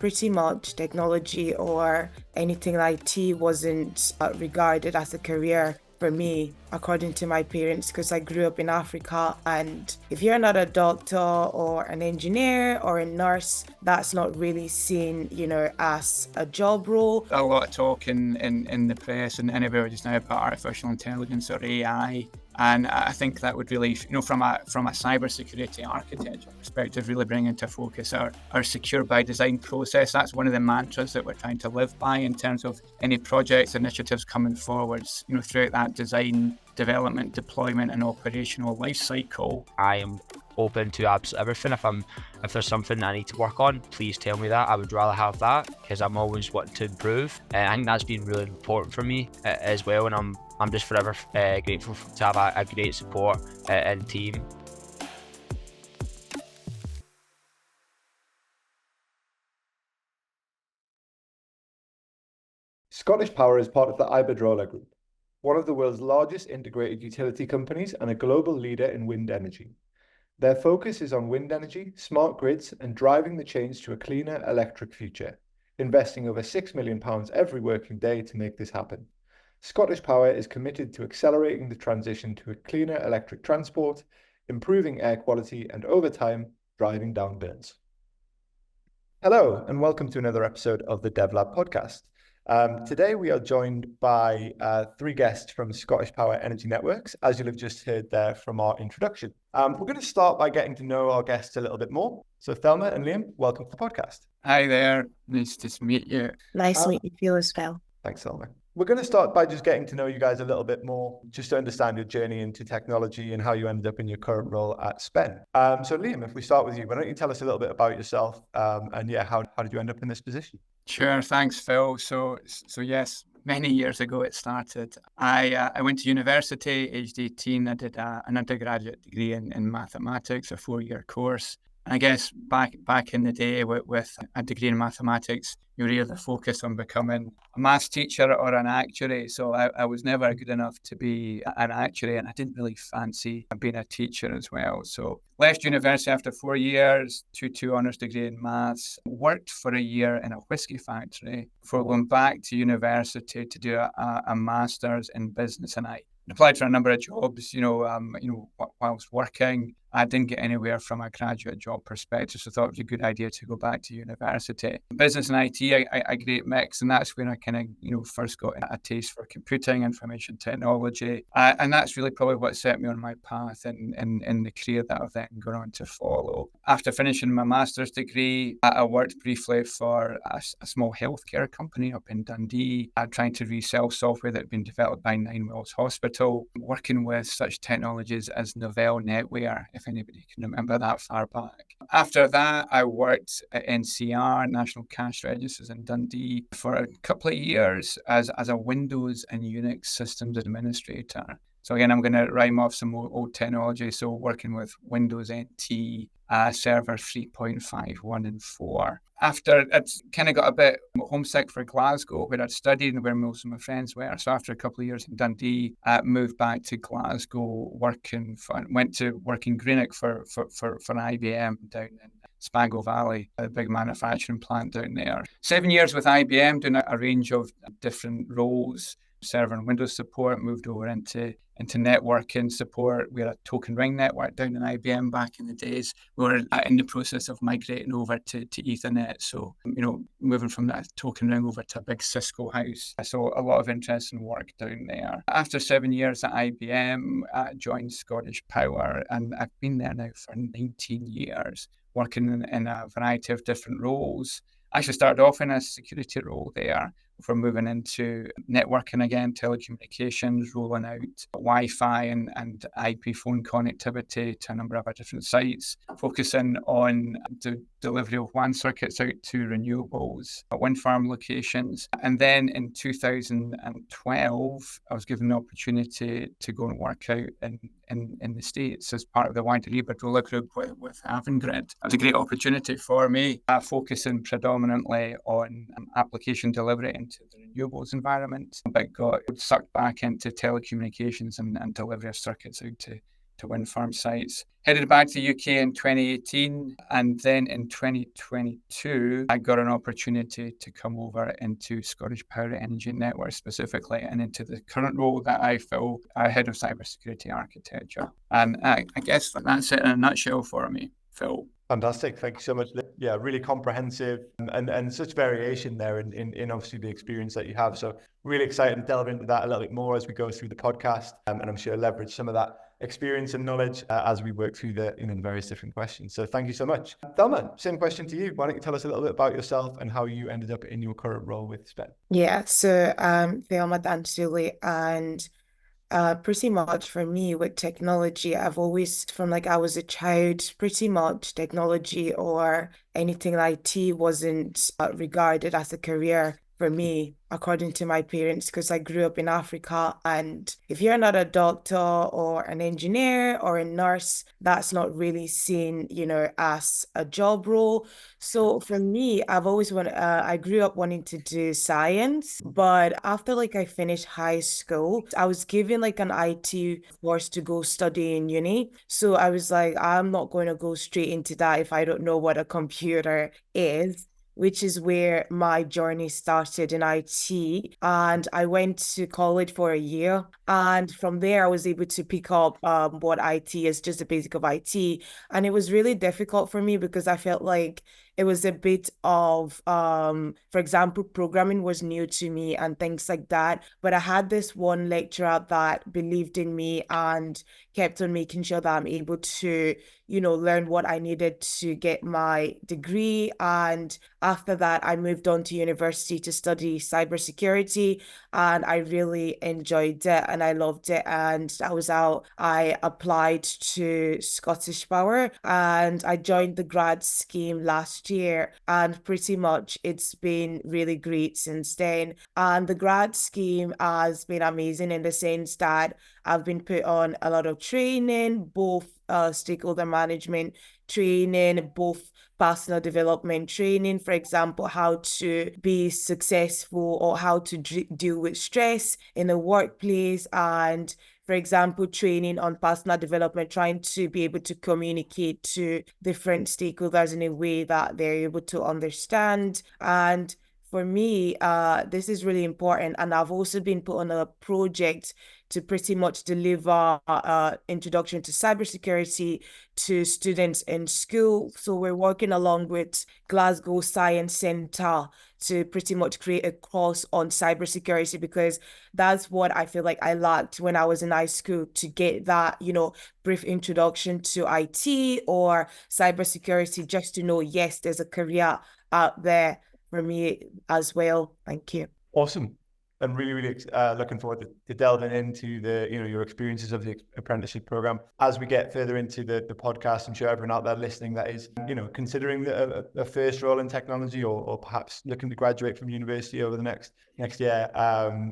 pretty much technology or anything like IT wasn't regarded as a career for me, according to my parents, because I grew up in Africa. And if you're not a doctor or an engineer or a nurse, that's not really seen, as a job role. A lot of talk in the press and everywhere just now about artificial intelligence or AI. And I think that would really, from a cybersecurity architecture perspective, really bring into focus our secure by design process. That's one of the mantras that we're trying to live by in terms of any projects, initiatives coming forwards, throughout that design, development, deployment, and operational life cycle. I am open to absolutely everything. If there's something I need to work on, please tell me that. I would rather have that because I'm always wanting to improve. And I think that's been really important for me as well. And I'm just forever grateful to have a great support and team. ScottishPower is part of the Iberdrola Group, one of the world's largest integrated utility companies and a global leader in wind energy. Their focus is on wind energy, smart grids, and driving the change to a cleaner electric future, investing over £6 million every working day to make this happen. ScottishPower is committed to accelerating the transition to a cleaner electric transport, improving air quality, and over time, driving down bills. Hello, and welcome to another episode of the Devlab podcast. Today we are joined by three guests from ScottishPower Energy Networks, as you'll have just heard there from our introduction. We're going to start by getting to know our guests a little bit more. So Thelma and Liam, welcome to the podcast. Hi there, nice to meet you. Nice to meet you as well. Thanks, Thelma. We're going to start by just getting to know you guys a little bit more, just to understand your journey into technology and how you ended up in your current role at SPEN. So Liam, if we start with you, why don't you tell us a little bit about yourself and how did you end up in this position? Sure, thanks, Phil. So yes, many years ago it started. I went to university, aged 18. I did an undergraduate degree in mathematics, a 4-year course. I guess back in the day with a degree in mathematics, you really focus on becoming a maths teacher or an actuary. So I was never good enough to be an actuary, and I didn't really fancy being a teacher as well. So left university after 4 years, 2 honours degree in maths, worked for a year in a whiskey factory before going back to university to do a master's in business. And I applied for a number of jobs, whilst working. I didn't get anywhere from a graduate job perspective, so I thought it was a good idea to go back to university. Business and IT, a great mix, and that's when I kind of, first got a taste for computing, information technology, and that's really probably what set me on my path in the career that I've then gone on to follow. After finishing my master's degree, I worked briefly for a small healthcare company up in Dundee, trying to resell software that had been developed by Nine Wells Hospital, working with such technologies as Novell NetWear, if anybody can remember that far back. After that, I worked at NCR, National Cash Registers in Dundee, for a couple of years as a Windows and Unix systems administrator. So again, I'm going to rhyme off some more old technology. So working with Windows NT, Server 3.5, 1 and 4. After I'd kind of got a bit homesick for Glasgow, where I'd studied and where most of my friends were. So after a couple of years in Dundee, I moved back to Glasgow, went to work in Greenock for IBM down in Spangle Valley, a big manufacturing plant down there. 7 years with IBM, doing a range of different roles. Server and Windows support, moved over into networking support. We had a token ring network down in IBM back in the days. We were in the process of migrating over to Ethernet. So, moving from that token ring over to a big Cisco house. So a lot of interesting work down there. After 7 years at IBM, I joined ScottishPower, and I've been there now for 19 years, working in a variety of different roles. I actually started off in a security role there before moving into networking again, telecommunications, rolling out Wi-Fi and IP phone connectivity to a number of our different sites, focusing on the delivery of WAN circuits out to renewables, wind farm locations. And then in 2012, I was given the opportunity to go and work out in the States as part of the wider Iberdrola group with Avangrid. It was a great opportunity for me, focusing predominantly on application delivery into the renewables environment, but got sucked back into telecommunications and delivery of circuits out to wind farm sites. Headed back to the UK in 2018, and then in 2022, I got an opportunity to come over into Scottish Power Energy Network specifically, and into the current role that I fill, Head of Cybersecurity Architecture. And I guess that's it in a nutshell for me, Phil. Fantastic. Thank you so much. Yeah, really comprehensive and such variation there in obviously the experience that you have. So really excited to delve into that a little bit more as we go through the podcast. And I'm sure leverage some of that experience and knowledge as we work through the various different questions. So thank you so much. Thelma, same question to you. Why don't you tell us a little bit about yourself and how you ended up in your current role with SPEN? Yeah, so Thelma Dansuli, and pretty much for me with technology, I've always, from like I was a child, pretty much technology or anything like IT wasn't regarded as a career for me, according to my parents, because I grew up in Africa. And if you're not a doctor or an engineer or a nurse, that's not really seen, as a job role. So for me, I've always wanted, I grew up wanting to do science, but after like I finished high school, I was given like an IT course to go study in uni. So I was like, I'm not going to go straight into that if I don't know what a computer is, which is where my journey started in IT. And I went to college for a year. And from there, I was able to pick up what IT is, just the basic of IT. And it was really difficult for me because I felt like it was a bit of, for example, programming was new to me and things like that. But I had this one lecturer that believed in me and kept on making sure that I'm able to, learn what I needed to get my degree. And after that, I moved on to university to study cybersecurity, and I really enjoyed it and I loved it. And that was how I applied to ScottishPower, and I joined the grad scheme last year, and pretty much it's been really great since then. And the grad scheme has been amazing in the sense that I've been put on a lot of training, both stakeholder management training, both personal development training, for example, how to be successful or how to deal with stress in the workplace, and for example, training on personal development, trying to be able to communicate to different stakeholders in a way that they're able to understand. And for me, this is really important. And I've also been put on a project to pretty much deliver introduction to cybersecurity to students in school. So we're working along with Glasgow Science Centre to pretty much create a course on cybersecurity, because that's what I feel like I lacked when I was in high school, to get that, brief introduction to IT or cybersecurity, just to know, yes, there's a career out there for me as well. Thank you. Awesome. And really, really looking forward to delving into your experiences of the apprenticeship program as we get further into the podcast. I'm sure everyone out there listening that is, considering a first role in technology or perhaps looking to graduate from university over the next year,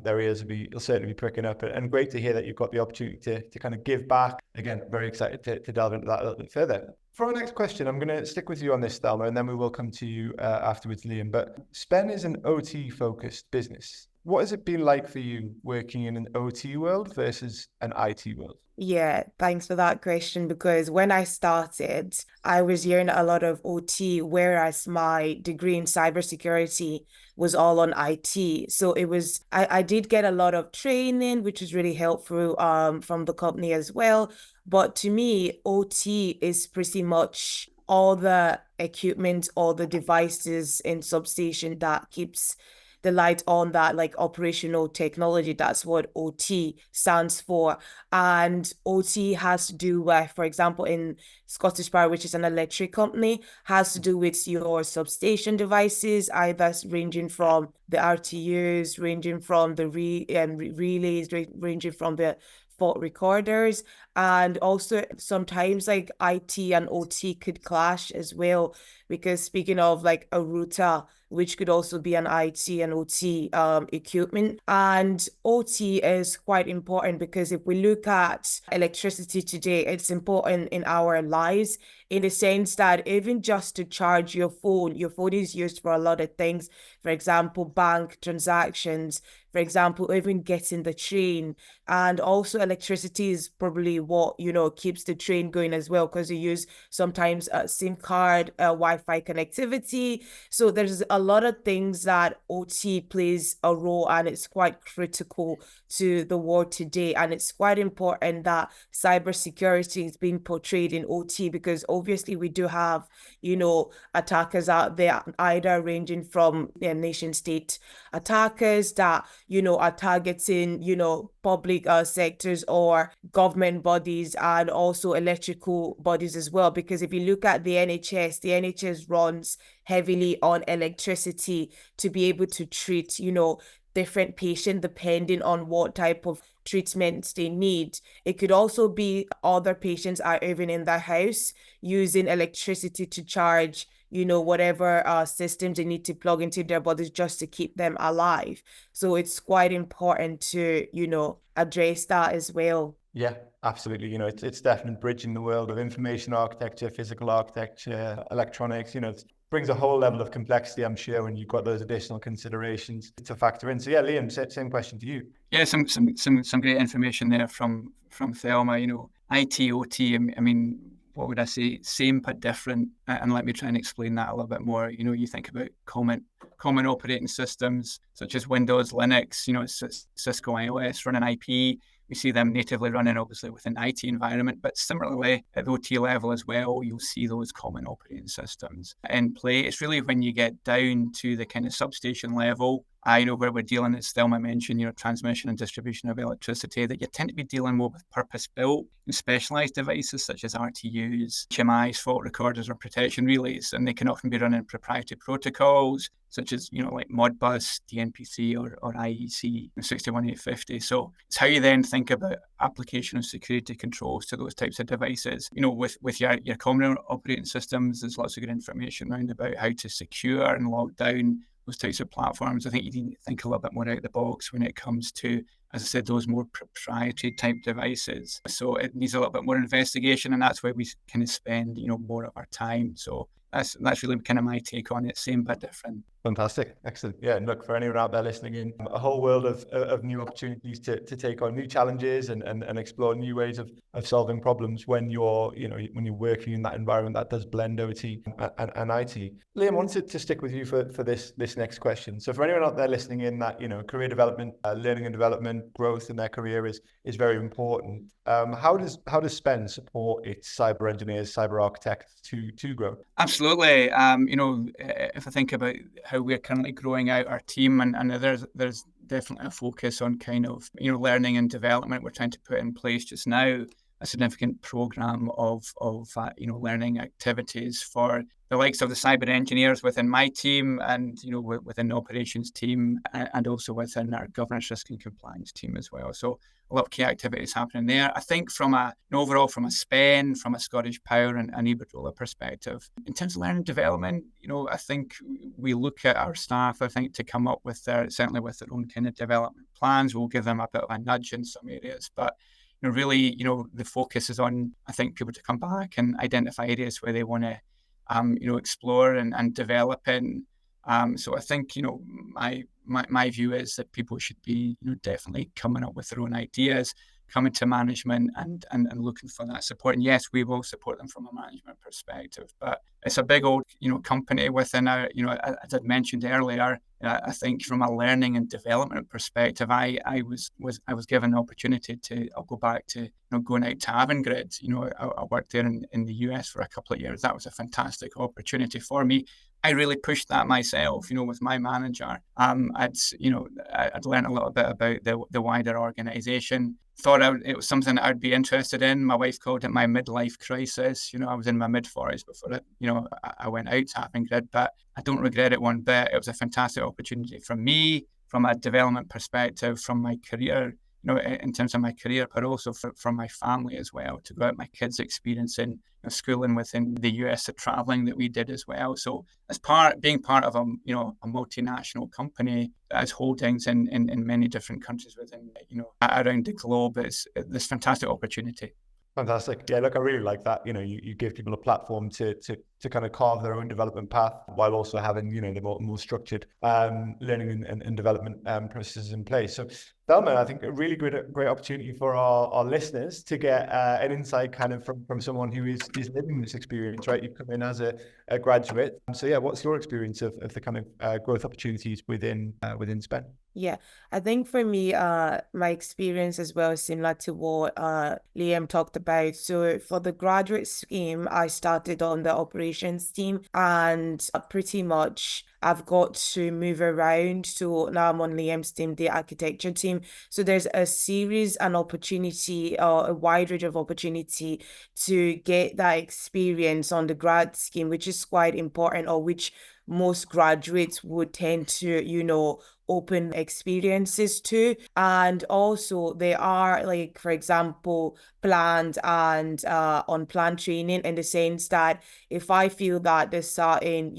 their ears will certainly be pricking up. And great to hear that you've got the opportunity to kind of give back. Again, very excited to delve into that a little bit further. For our next question, I'm going to stick with you on this, Thelma, and then we will come to you afterwards, Liam. But SPEN is an OT-focused business. What has it been like for you working in an OT world versus an IT world? Yeah, thanks for that question, because when I started, I was hearing a lot of OT, whereas my degree in cybersecurity was all on IT. So it was, I did get a lot of training, which was really helpful from the company as well. But to me, OT is pretty much all the equipment, all the devices in substation that keeps the light on, that like operational technology. That's what OT stands for. And OT has to do with, for example, in ScottishPower, which is an electric company, has to do with your substation devices, either ranging from the RTUs, ranging from the relays, ranging from the fault recorders. And also sometimes like IT and OT could clash as well, because speaking of like a router, which could also be an IT and OT equipment. And OT is quite important because if we look at electricity today, it's important in our lives, in the sense that even just to charge your phone is used for a lot of things. For example, bank transactions, for example, even getting the train. And also electricity is probably what, keeps the train going as well, because you use sometimes SIM card, Wi-Fi connectivity. So there's a lot of things that OT plays a role, and it's quite critical to the world today. And it's quite important that cybersecurity is being portrayed in OT, because obviously we do have, attackers out there, either ranging from nation state attackers that, are targeting, public sectors or government bodies, and also electrical bodies as well. Because if you look at the NHS runs heavily on electricity to be able to treat, different patients depending on what type of treatments they need. It could also be other patients are even in their house using electricity to charge, whatever systems they need to plug into their bodies just to keep them alive. So it's quite important to, address that as well. Yeah, absolutely. It's definitely bridging the world of information architecture, physical architecture, electronics. It brings a whole level of complexity, I'm sure, when you've got those additional considerations to factor in. So yeah, Liam, same question to you. Yeah, some great information there from Thelma. IT, OT. I mean, what would I say? Same but different. And let me try and explain that a little bit more. You think about common operating systems such as Windows, Linux. Cisco, iOS running IP. We see them natively running, obviously, within the IT environment, but similarly at the OT level as well, you'll see those common operating systems in play. It's really when you get down to the kind of substation level, where we're dealing, as Thelma mentioned, transmission and distribution of electricity, that you tend to be dealing more with purpose-built and specialized devices such as RTUs, HMIs, fault recorders, or protection relays, and they can often be running proprietary protocols such as, like Modbus, DNPC, or IEC 61850. So it's how you then think about application of security controls to those types of devices. With your common operating systems, there's lots of good information around about how to secure and lock down those types of platforms. I think you need to think a little bit more out of the box when it comes to, as I said, those more proprietary type devices. So it needs a little bit more investigation, and that's where we kind of spend, more of our time. So that's really kind of my take on it. Same but different. Fantastic. Excellent. Yeah. And look, for anyone out there listening in, a whole world of new opportunities to take on new challenges and explore new ways of solving problems when you're working in that environment that does blend OT and IT. Liam, I wanted to stick with you for this next question. So for anyone out there listening in that, career development, learning and development, growth in their career is very important. How does SPEN support its cyber engineers, cyber architects to grow? Absolutely. If I think about how we're currently growing out our team, and there's definitely a focus on kind of learning and development. We're trying to put in place just now a significant program of learning activities for the likes of the cyber engineers within my team, and within the operations team, and also within our governance, risk and compliance team as well. So a lot of key activities happening there. I think overall from a SPEN, from a ScottishPower and Iberdrola perspective, in terms of learning and development, I think we look at our staff, I think, to come up with certainly with their own kind of development plans. We'll give them a bit of a nudge in some areas, but really, the focus is on, I think, people to come back and identify areas where they want to explore and develop in. So I think, my view is that people should be, definitely coming up with their own ideas, coming to management and looking for that support. And yes, we will support them from a management perspective, but it's a big old, company within our, as I mentioned earlier, I think from a learning and development perspective, I was given the opportunity I'll go back to, going out to Avangrid. I worked there in the US for a couple of years. That was a fantastic opportunity for me. I really pushed that myself, with my manager. I'd learned a little bit about the wider organization. Thought it was something that I'd be interested in. My wife called it my midlife crisis. I was in my mid-40s before it. I went out to Avangrid, but I don't regret it one bit. It was a fantastic opportunity for me, from a development perspective, from my career, in terms of my career, but also from my family as well, to go out my kids' experiencing schooling within the US, the traveling that we did as well. So as being part of a multinational company that has holdings in many different countries within, around the globe, is this fantastic opportunity. Fantastic. Yeah, look, I really like that. You give people a platform to to kind of carve their own development path while also having, the more structured learning and development processes in place. So Thelma, I think a really great opportunity for our listeners to get an insight kind of from someone who is living this experience, right? You've come in as a graduate. So yeah, what's your experience of the kind of growth opportunities within SPEN? Yeah, I think for me, my experience as well is similar to what Liam talked about. So for the graduate scheme, I started on the operations team, and pretty much I've got to move around. So now I'm on Liam's team, the architecture team. So there's a series and opportunity, a wide range of opportunity to get that experience on the grad scheme, which is quite important, or which most graduates would tend to, open experiences to. And also there are, like, for example, planned and unplanned training, in the sense that if I feel that there's certain,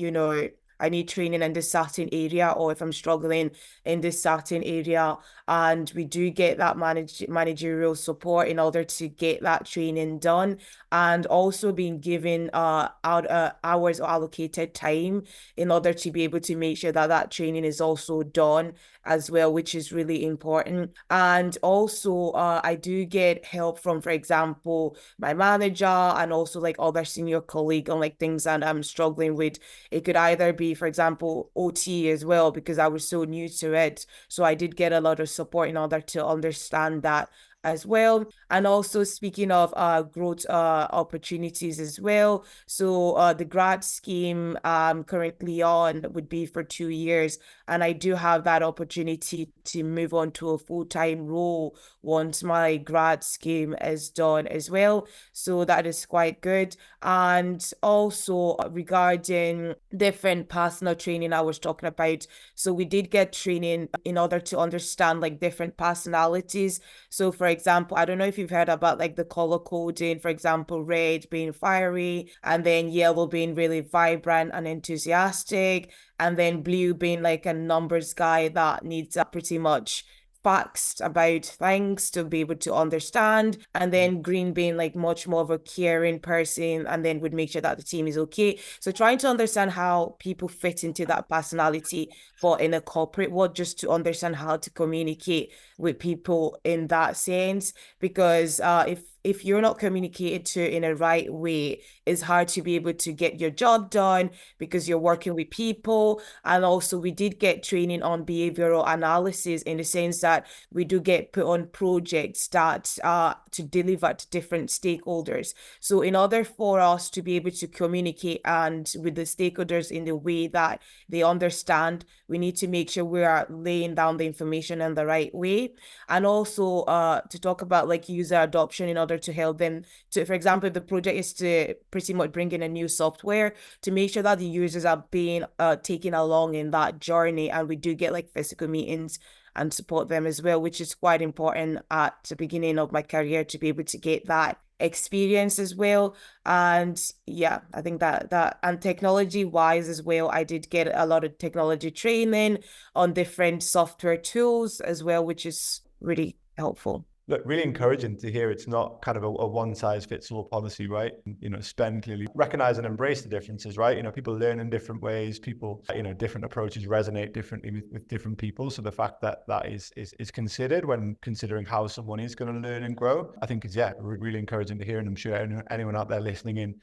I need training in this certain area, or if I'm struggling in this certain area, and we do get that managerial support in order to get that training done, and also being given hours or allocated time in order to be able to make sure that that training is also done as well, which is really important. And also I do get help from, for example, my manager and also like other senior colleague on like things that I'm struggling with. It could either be, for example, OT as well, because I was so new to it. So I did get a lot of support in order to understand that as well. And also speaking of growth opportunities as well, so the grad scheme I'm currently on would be for 2 years, and I do have that opportunity to move on to a full-time role once my grad scheme is done as well. So that is quite good. And also regarding different personal training I was talking about, so we did get training in order to understand like different personalities. So for example, I don't know if you've heard about like the color coding, for example, red being fiery, and then yellow being really vibrant and enthusiastic, and then blue being like a numbers guy that needs pretty much facts about things to be able to understand, and then green being like much more of a caring person, and then would make sure that the team is okay. So trying to understand how people fit into that personality, but in a corporate world, just to understand how to communicate with people in that sense, because if you're not communicated to in a right way, it's hard to be able to get your job done because you're working with people. And also we did get training on behavioral analysis, in the sense that we do get put on projects that to deliver to different stakeholders. So in order for us to be able to communicate and with the stakeholders in the way that they understand, we need to make sure we are laying down the information in the right way. And also to talk about like user adoption, in order to help them to, for example, if the project is to pretty much bring in a new software, to make sure that the users are being taken along in that journey. And we do get like physical meetings and support them as well, which is quite important at the beginning of my career, to be able to get that experience as well. And yeah, I think that and technology wise as well, I did get a lot of technology training on different software tools as well, which is really helpful. Look, really encouraging to hear it's not kind of a one-size-fits-all policy, right? SPEN clearly recognize and embrace the differences, right? People learn in different ways, people, different approaches resonate differently with different people. So the fact that that is considered when considering how someone is going to learn and grow, I think is, really encouraging to hear. And I'm sure anyone out there listening in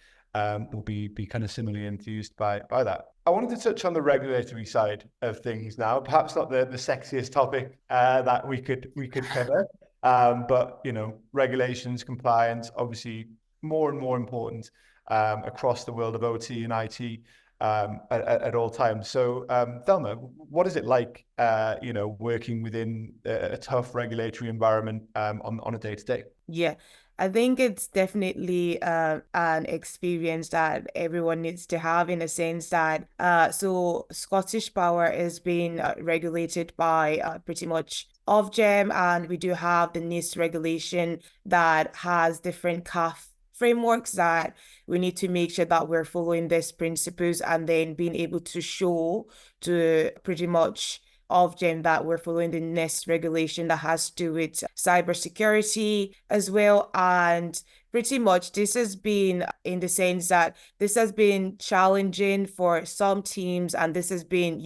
will be kind of similarly enthused by that. I wanted to touch on the regulatory side of things now, perhaps not the sexiest topic that we could cover. But regulations, compliance, obviously more and more important across the world of OT and IT at all times. So, Thelma, what is it like, working within a tough regulatory environment on a day-to-day? Yeah, I think it's definitely an experience that everyone needs to have, in a sense that so ScottishPower is being regulated by pretty much Ofgem, and we do have the NIST regulation that has different CAF frameworks that we need to make sure that we're following these principles, and then being able to show to pretty much of Jen that we're following the next regulation that has to do with cybersecurity as well. And pretty much this has been in the sense that this has been challenging for some teams, and this has been,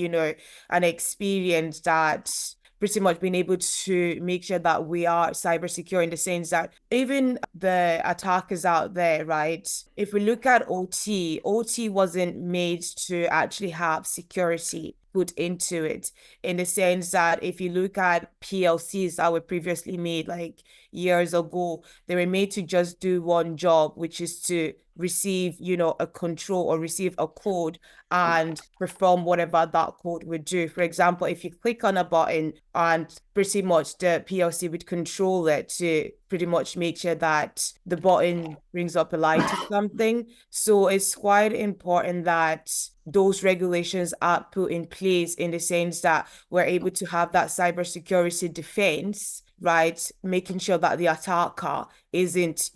an experience that pretty much been able to make sure that we are cyber secure, in the sense that even the attackers out there, right? If we look at OT wasn't made to actually have security put into it, in the sense that if you look at PLCs that were previously made like years ago, they were made to just do one job, which is to receive, a control or receive a code and perform whatever that code would do. For example, if you click on a button and pretty much the PLC would control it to pretty much make sure that the button brings up a light or something. So it's quite important that those regulations are put in place, in the sense that we're able to have that cybersecurity defense, right? Making sure that the attacker isn't,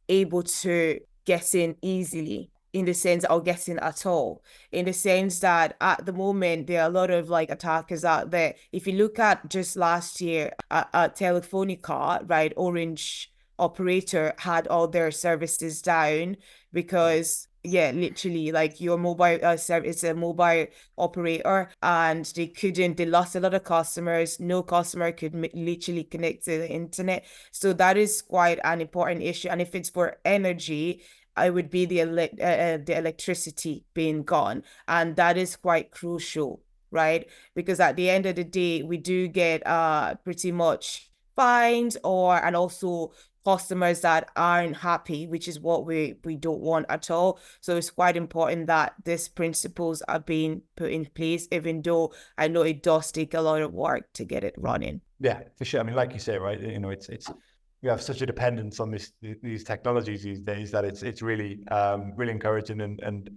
able to get in easily, in the sense, or get in at all, in the sense that at the moment there are a lot of like attackers out there. If you look at just last year at Telefonica, right, Orange operator had all their services down because literally, like, your mobile service, a mobile operator, and they lost a lot of customers. No customer could literally connect to the internet. So that is quite an important issue. And if it's for energy, it would be the electricity being gone, and that is quite crucial, right? Because at the end of the day, we do get pretty much fines, and also customers that aren't happy, which is what we don't want at all. So it's quite important that these principles are being put in place, even though I know it does take a lot of work to get it running. Yeah, for sure. I mean, like you say, right, it's we have such a dependence on these technologies these days that it's really really encouraging, and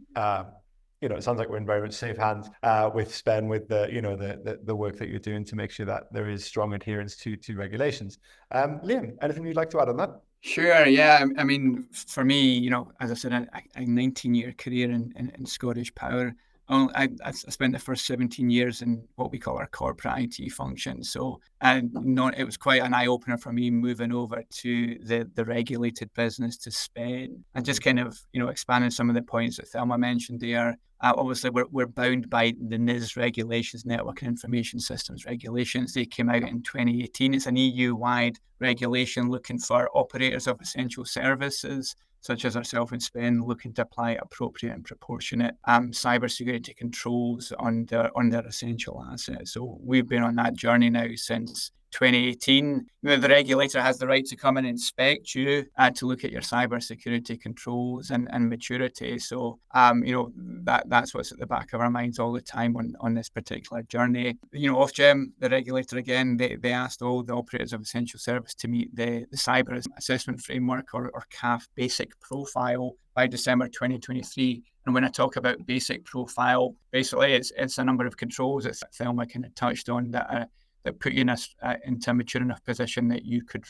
it sounds like we're in very much safe hands with SPEN, with the work that you're doing to make sure that there is strong adherence to regulations. Liam, anything you'd like to add on that? Sure, yeah. I mean, for me, as I said, a 19-year career in ScottishPower. I spent the first 17 years in what we call our corporate IT function. So it was quite an eye-opener for me moving over to the regulated business, to SPEN, and just kind of, expanding some of the points that Thelma mentioned there. Obviously, we're bound by the NIS regulations, Network and Information Systems regulations. They came out in 2018. It's an EU-wide regulation looking for operators of essential services, such as ourselves in SPEN, looking to apply appropriate and proportionate cybersecurity controls on their essential assets. So we've been on that journey now since 2018. The regulator has the right to come and inspect you to look at your cybersecurity controls and maturity. So, that's what's at the back of our minds all the time on this particular journey. Ofgem, the regulator, again, they asked all the operators of essential service to meet the Cyber Assessment Framework, or CAF basic profile by December 2023. And when I talk about basic profile, basically it's a number of controls that Thelma kind of touched on that put you into a mature enough position that you could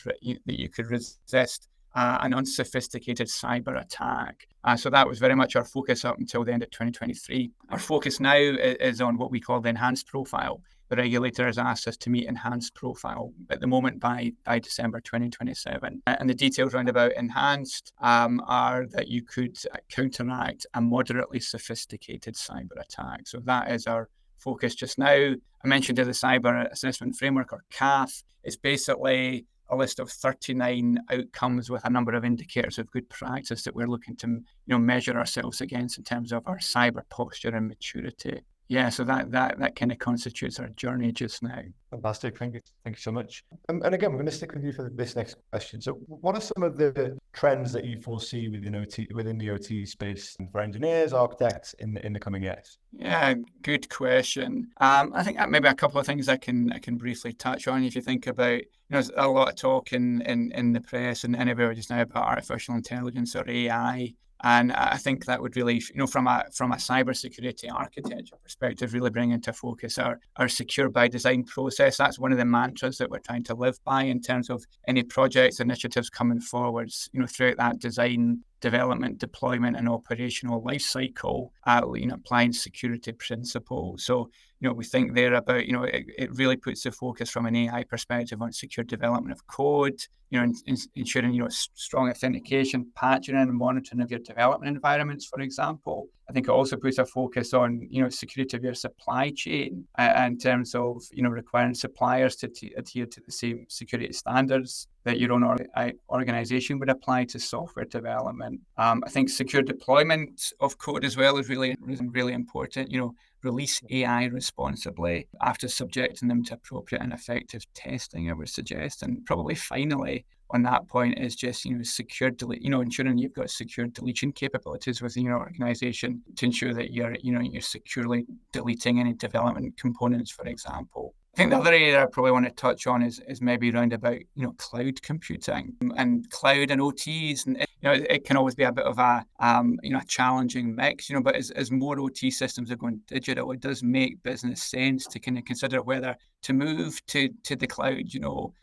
resist an unsophisticated cyber attack. So that was very much our focus up until the end of 2023. Our focus now is on what we call the enhanced profile. The regulator has asked us to meet enhanced profile at the moment by December 2027. And the details around about enhanced are that you could counteract a moderately sophisticated cyber attack. So that is our focus just now. I mentioned the Cyber Assessment Framework, or CAF. It's basically a list of 39 outcomes with a number of indicators of good practice that we're looking to measure ourselves against in terms of our cyber posture and maturity. Yeah, so that kind of constitutes our journey just now. Fantastic. Thank you so much. And again, we're going to stick with you for this next question. So what are some of the trends that you foresee within the OT space for engineers, architects in the coming years? Yeah, good question. I think maybe a couple of things I can briefly touch on. If you think about, there's a lot of talk in the press and everywhere just now about artificial intelligence or AI. And I think that would really, from a cybersecurity architecture perspective, really bring into focus our secure by design process. That's one of the mantras that we're trying to live by in terms of any projects, initiatives coming forwards, throughout that design development, deployment, and operational life cycle, applying security principles. So, we think there about, it really puts the focus from an AI perspective on secure development of code, ensuring, strong authentication, patching and monitoring of your development environments, for example. I think it also puts a focus on, security of your supply chain in terms of, requiring suppliers to adhere to the same security standards that your own organization would apply to software development. I think secure deployment of code as well is really, really important. Release AI responsibly after subjecting them to appropriate and effective testing, I would suggest. And probably finally, on that point is just, secure ensuring you've got secure deletion capabilities within your organization to ensure that you're securely deleting any development components, for example. I think the other area I probably want to touch on is maybe around about, cloud computing and cloud and OTs. And, it can always be a bit of a challenging mix, but as more OT systems are going digital, it does make business sense to kind of consider whether to move to the cloud.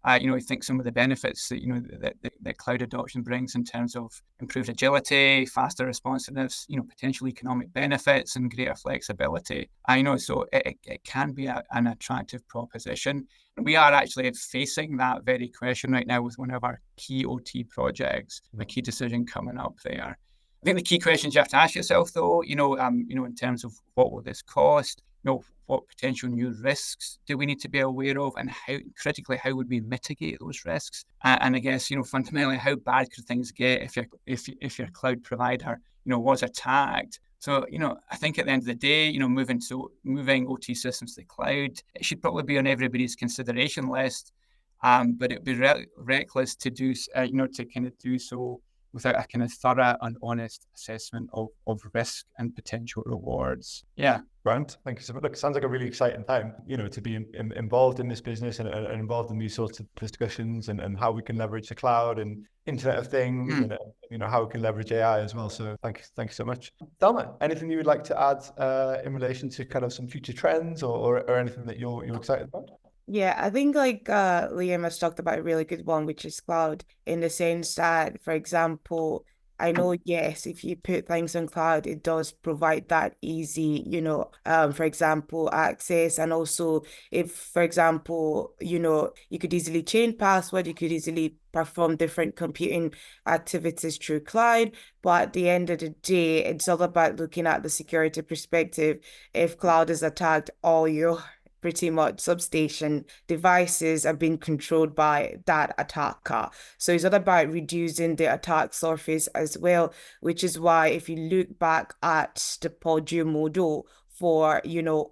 I think some of the benefits that, that cloud adoption brings in terms of improved agility, faster responsiveness, potential economic benefits and greater flexibility. So it can be an attractive proposition. And we are actually facing that very question right now with one of our key OT projects, a key decision coming up there. I think the key questions you have to ask yourself, though, in terms of what will this cost, what potential new risks do we need to be aware of, and how would we mitigate those risks? And I guess, fundamentally, how bad could things get if your cloud provider, was attacked? So, I think at the end of the day, moving OT systems to the cloud, it should probably be on everybody's consideration list. But it'd be reckless to do, to kind of do so without a kind of thorough and honest assessment of risk and potential rewards. Yeah. Grant, thank you so much. Look, it sounds like a really exciting time, to be involved in this business and involved in these sorts of discussions and how we can leverage the cloud and Internet of Things and, how we can leverage AI as well. So thank you so much. Thelma, anything you would like to add in relation to kind of some future trends or anything that you're excited about? Yeah, I think Liam has talked about a really good one, which is cloud, in the sense that, for example, I know, yes, if you put things on cloud, it does provide that easy, for example, access. And also if, for example, you could easily change password, you could easily perform different computing activities through cloud. But at the end of the day, it's all about looking at the security perspective. If cloud is attacked, all your pretty much substation devices are being controlled by that attacker. So it's all about reducing the attack surface as well, which is why if you look back at the Podio model for,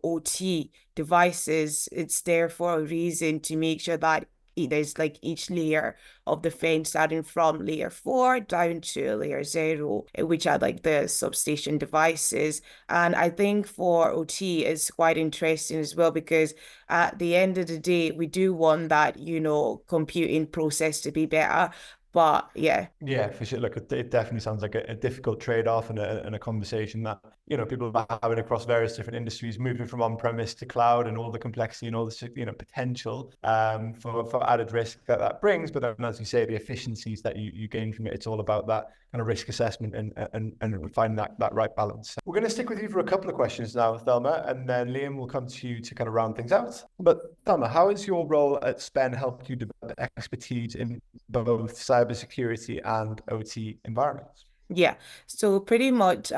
OT devices, it's there for a reason, to make sure that there's like each layer of defense, starting from layer 4 down to layer 0, which are like the substation devices. And I think for OT it's quite interesting as well, because at the end of the day, we do want that, computing process to be better. But yeah, for sure. Look, it definitely sounds like a difficult trade-off and a conversation that people are having across various different industries, moving from on-premise to cloud, and all the complexity and all the potential for added risk that brings. But then, as you say, the efficiencies that you gain from it, it's all about that kind of risk assessment and finding that right balance. We're going to stick with you for a couple of questions now, Thelma, and then Liam will come to you to kind of round things out. But Thelma, how has your role at SPEN helped you develop expertise in both cybersecurity and OT environments? Yeah, so pretty much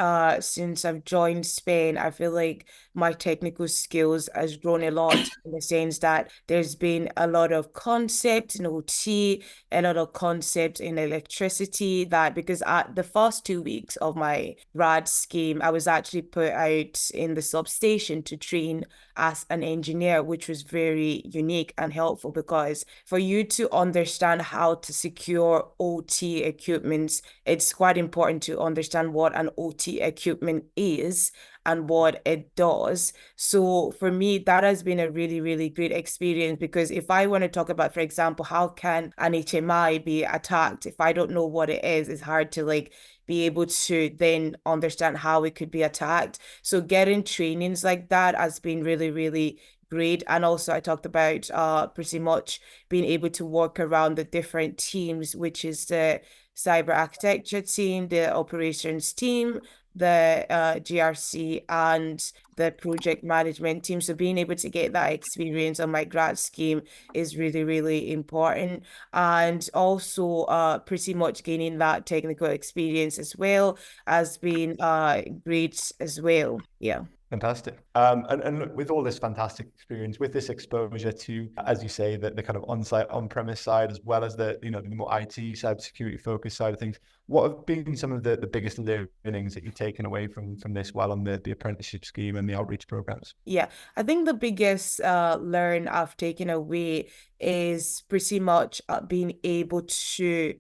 since I've joined SPEN, I feel like my technical skills has grown a lot, in the sense that there's been a lot of concepts in OT, a lot of concepts in electricity, that because at the first 2 weeks of my grad scheme, I was actually put out in the substation to train as an engineer, which was very unique and helpful, because for you to understand how to secure OT equipments, it's quite important to understand what an OT equipment is and what it does. So for me, that has been a really, really great experience, because if I want to talk about, for example, how can an HMI be attacked, if I don't know what it is, it's hard to be able to then understand how it could be attacked. So getting trainings like that has been really, really great. And also I talked about pretty much being able to work around the different teams, which is the cyber architecture team, the operations team, the GRC, and the project management team. So being able to get that experience on my grad scheme is really, really important. And also pretty much gaining that technical experience as well has been great as well. Yeah. Fantastic. And look, with all this fantastic experience, with this exposure to, as you say, the kind of on-site, on-premise side, as well as the more IT, cybersecurity focused side of things, what have been some of the biggest learnings that you've taken away from this while on the apprenticeship scheme and the outreach programs? Yeah, I think the biggest learn I've taken away is pretty much being able to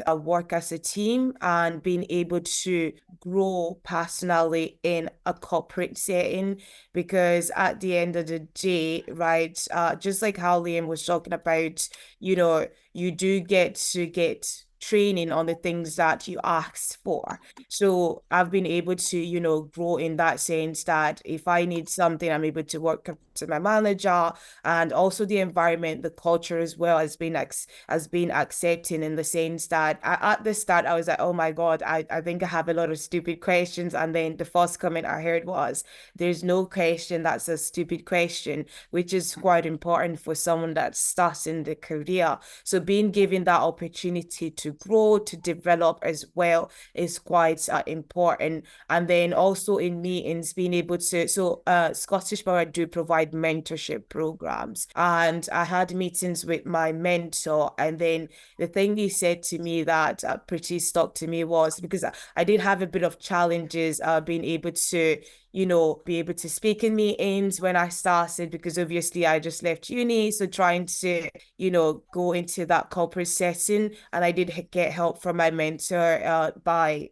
work as a team and being able to grow personally in a corporate setting, because at the end of the day, right, just like how Liam was talking about, you do get to get training on the things that you asked for. So I've been able to, grow in that sense that if I need something, I'm able to work to my manager, and also the environment, the culture as well has been accepting, in the sense that at the start I was like, oh my God, I think I have a lot of stupid questions. And then the first comment I heard was, there's no question that's a stupid question, which is quite important for someone that's starting the career. So being given that opportunity to grow, to develop as well is quite important. And then also in meetings, being able to, ScottishPower do provide mentorship programs. And I had meetings with my mentor, and then the thing he said to me that pretty stuck to me was, because I did have a bit of challenges being able to be able to speak in meetings when I started, because obviously I just left uni. So trying to, go into that corporate setting, and I did get help from my mentor by,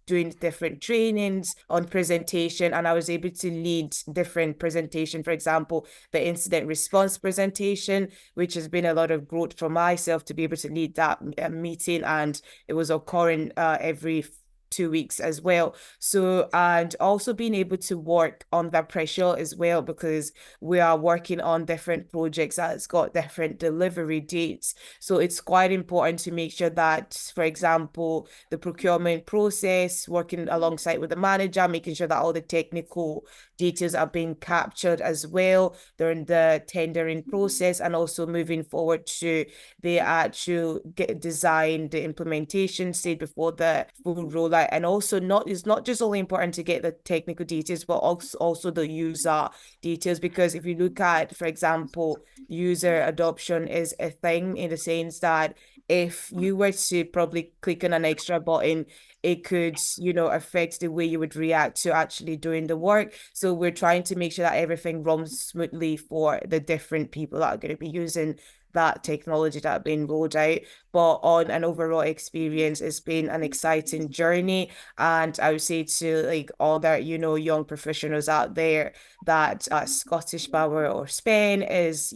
doing different trainings on presentation, and I was able to lead different presentation. For example, the incident response presentation, which has been a lot of growth for myself to be able to lead that meeting, and it was occurring every 2 weeks as well. So, and also being able to work under pressure as well, because we are working on different projects that's got different delivery dates. So it's quite important to make sure that, for example, the procurement process, working alongside with the manager, making sure that all the technical details are being captured as well during the tendering process, and also moving forward to the actual design, the implementation stage before the full rollout. And also it's not just only important to get the technical details, but also the user details, because if you look at, for example, user adoption is a thing, in the sense that if you were to probably click on an extra button, it could, affect the way you would react to actually doing the work. So we're trying to make sure that everything runs smoothly for the different people that are going to be using that technology that have been rolled out. But on an overall experience, it's been an exciting journey. And I would say to all that, young professionals out there, that ScottishPower or SPEN is,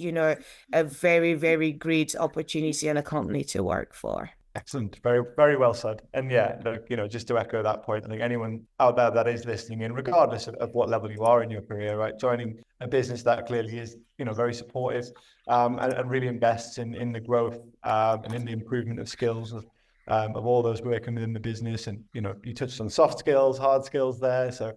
a very, very great opportunity and a company to work for. Excellent. Very, very well said. And yeah, look, just to echo that point, I think anyone out there that is listening in, regardless of what level you are in your career, right, joining a business that clearly is, very supportive and really invests in the growth and in the improvement of skills of all those working within the business. And, you touched on soft skills, hard skills there. So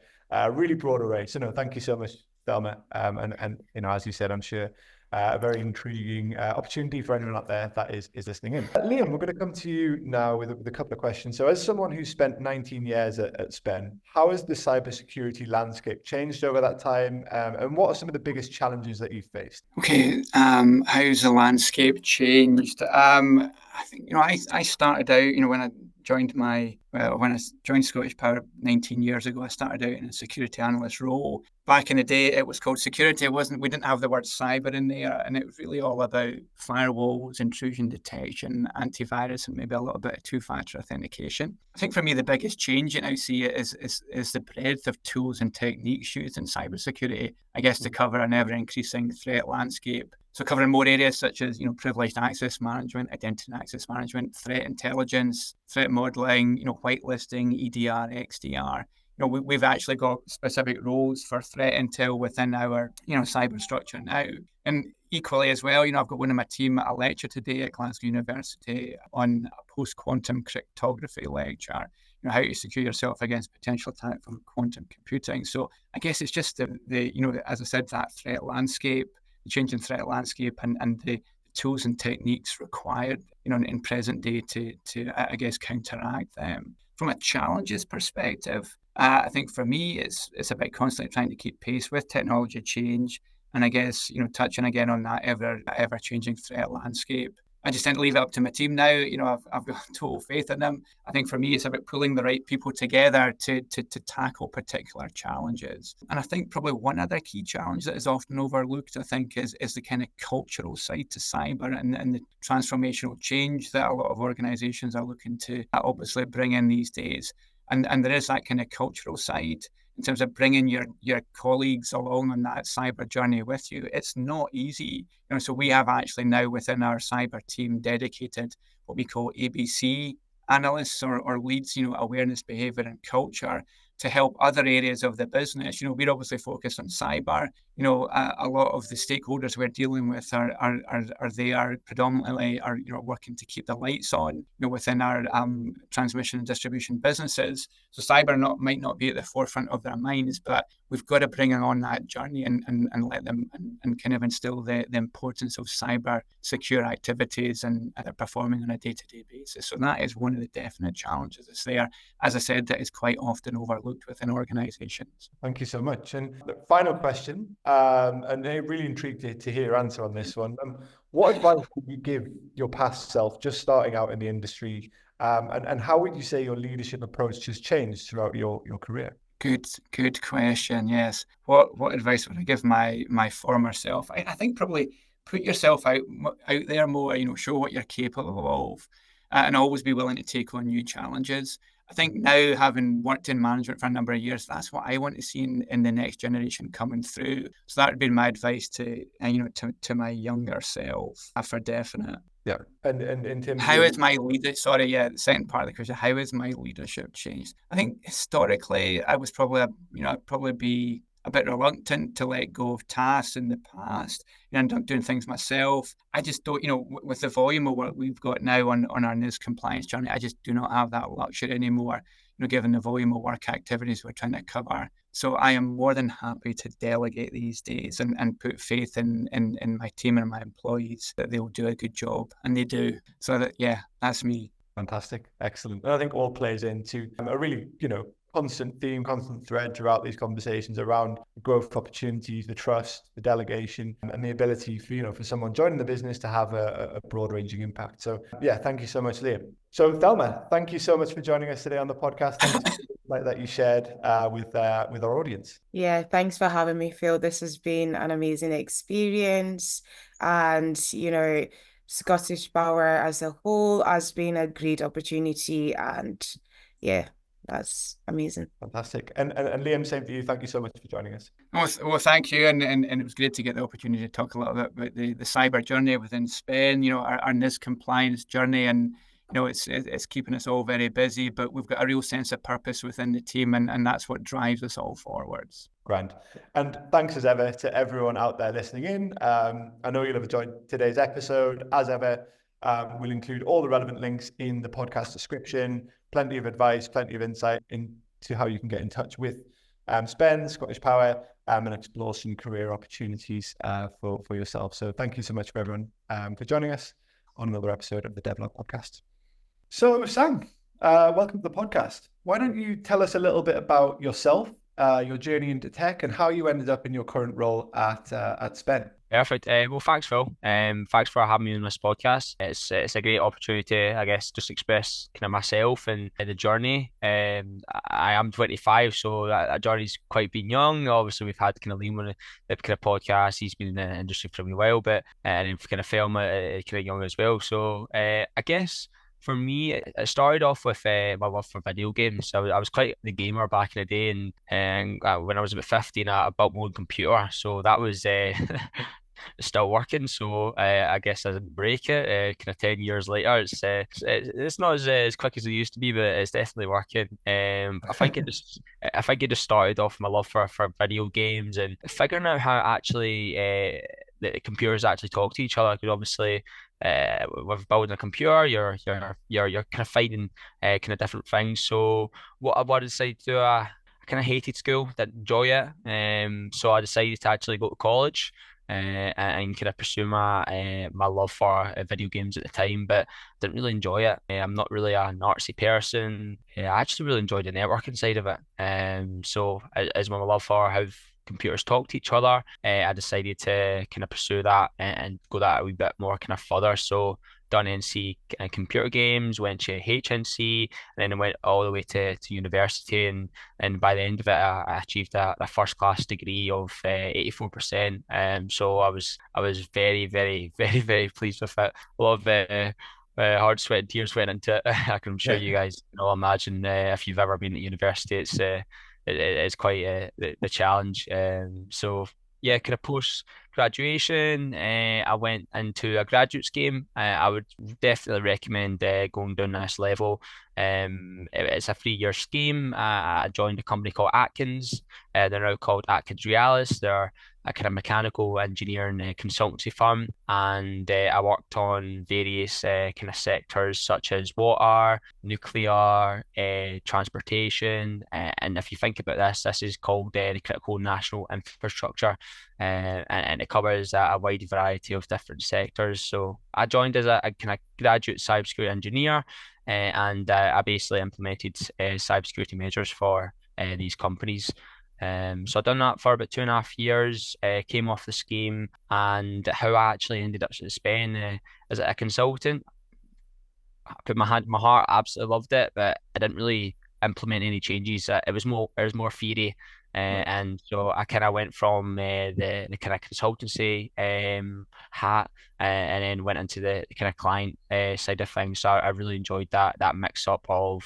really broad array. So no, thank you so much, Thelma. And as you said, I'm sure a very intriguing opportunity for anyone out there that is listening in. Liam, we're going to come to you now with a couple of questions. So as someone who spent 19 years at SPEN, how has the cybersecurity landscape changed over that time? And what are some of the biggest challenges that you've faced? Okay, how's the landscape changed? I think, I started out, when I joined ScottishPower 19 years ago, I started out in a security analyst role. Back in the day, it was called security. We didn't have the word cyber in there, and it was really all about firewalls, intrusion detection, antivirus, and maybe a little bit of two-factor authentication. I think for me, the biggest change in how I see it is the breadth of tools and techniques used in cybersecurity, I guess, to cover an ever-increasing threat landscape. So covering more areas such as, privileged access management, identity and access management, threat intelligence, threat modeling, whitelisting, EDR, XDR, we've actually got specific roles for threat intel within our, cyber structure now. And equally as well, I've got one of my team at a lecture today at Glasgow University on a post-quantum cryptography lecture, how to secure yourself against potential attack from quantum computing. So I guess it's just the as I said, that threat landscape, the changing threat landscape and the tools and techniques required, in present day to I guess, counteract them. From a challenges perspective, I think for me, it's about constantly trying to keep pace with technology change. And I guess, touching again on that ever-changing threat landscape. I just tend to leave it up to my team now. I've got total faith in them. I think for me, it's about pulling the right people together to tackle particular challenges. And I think probably one other key challenge that is often overlooked, I think, is the kind of cultural side to cyber and the transformational change that a lot of organizations are looking to obviously bring in these days. And there is that kind of cultural side in terms of bringing your colleagues along on that cyber journey with you. It's not easy. So we have actually now within our cyber team dedicated what we call ABC analysts or leads, awareness, behavior, and culture, to help other areas of the business. We're obviously focused on cyber. A lot of the stakeholders we're dealing with are predominantly working to keep the lights on, within our transmission and distribution businesses. So cyber might not be at the forefront of their minds, but we've got to bring them on that journey and let them and kind of instill the importance of cyber secure activities and they're performing on a day-to-day basis. So that is one of the definite challenges that's there. As I said, that is quite often overlooked within organizations. Thank you so much. And the final question, and I'm really intrigued to hear your answer on this one. What advice would you give your past self just starting out in the industry? And how would you say your leadership approach has changed throughout your career? Good question. Yes. What advice would I give my former self? I think probably put yourself out there more, show what you're capable of, and always be willing to take on new challenges. I think now, having worked in management for a number of years, that's what I want to see in the next generation coming through. So that would be my advice to my younger self, for definite. Yeah. And in terms how is my leadership? Sorry, yeah. The second part of the question: how has my leadership changed? I think historically, I was probably I'd probably be a bit reluctant to let go of tasks in the past and end up doing things myself. I just don't, with the volume of work we've got now on our NIST compliance journey, I just do not have that luxury anymore, given the volume of work activities we're trying to cover. So I am more than happy to delegate these days and put faith in my team and my employees that they'll do a good job, and they do. So that's me. Fantastic. Excellent. And I think all plays into a really, constant theme, constant thread throughout these conversations around growth opportunities, the trust, the delegation, and the ability for someone joining the business to have a broad-ranging impact. So thank you so much, Liam. So Thelma, thank you so much for joining us today on the podcast. Thanks for the insight that you shared with our audience. Yeah, thanks for having me, Phil. This has been an amazing experience, and ScottishPower as a whole has been a great opportunity, and that's amazing. Fantastic. And Liam, same for you. Thank you so much for joining us. Well, thank you. And it was great to get the opportunity to talk a little bit about the cyber journey within SPEN, our NIST compliance journey. And, it's keeping us all very busy, but we've got a real sense of purpose within the team. And that's what drives us all forwards. Grand. And thanks as ever to everyone out there listening in. I know you'll have enjoyed today's episode. As ever, we'll include all the relevant links in the podcast description. Plenty of advice, plenty of insight into how you can get in touch with SPEN, ScottishPower, and explore some career opportunities for yourself. So thank you so much for everyone for joining us on another episode of the Devlab podcast. So Sang, welcome to the podcast. Why don't you tell us a little bit about yourself, your journey into tech, and how you ended up in your current role at SPEN? Perfect. Well, thanks, Phil. Thanks for having me on this podcast. It's a great opportunity, I guess, just express kind of myself and the journey. I am 25, so that journey's quite been young. Obviously, we've had kind of Liam on the kind of podcast. He's been in the industry for a while, but and then kind of Thelma kind of young as well. So I guess for me, it started off with my love for video games. I was quite the gamer back in the day, and when I was about 15, I built my own computer. So that was it's still working. So I guess I didn't break it. Kind of 10 years later, it's not as quick as it used to be, but it's definitely working. I think it just started off my love for video games and figuring out how actually the computers actually talk to each other. Because obviously, with building a computer, you're kind of finding kind of different things. So what I decided to do, I kind of hated school, didn't enjoy it. So I decided to actually go to college. And kind of pursue my love for video games at the time, but didn't really enjoy it. I'm not really an artsy person. I actually really enjoyed the networking side of it. So as my love for how computers talk to each other, I decided to kind of pursue that and go that a wee bit more kind of further. So done NC computer games, went to HNC, and then I went all the way to university, and by the end of it, I achieved a first class degree of 84%. So I was very, very, very, very pleased with it. A lot of hard sweat and tears went into it. I'm sure you guys imagine if you've ever been at university, it's quite the challenge. So yeah, kind of post graduation, I went into a graduate scheme. I would definitely recommend going down this level. It's a 3-year scheme. I joined a company called Atkins. They're now called Atkins Realis. They're a kind of mechanical engineering consultancy firm, and I worked on various kind of sectors such as water, nuclear, transportation, and if you think about this is called the critical national infrastructure, and it covers a wide variety of different sectors. So I joined as a kind of graduate cybersecurity engineer, and I basically implemented cybersecurity measures for these companies. So I've done that for about 2.5 years, came off the scheme, and how I actually ended up at SPEN as a consultant. I put my hand in my heart, absolutely loved it, but I didn't really implement any changes. It was more theory, and so I kind of went from the kind of consultancy hat, and then went into the kind of client side of things. So I really enjoyed that mix up of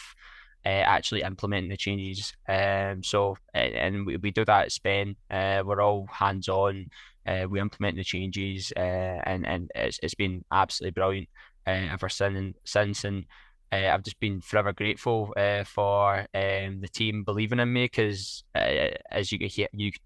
actually implementing the changes. So and we do that at SPEN. We're all hands on. We implement the changes, and it's been absolutely brilliant ever since. And I've just been forever grateful for the team believing in me, because as you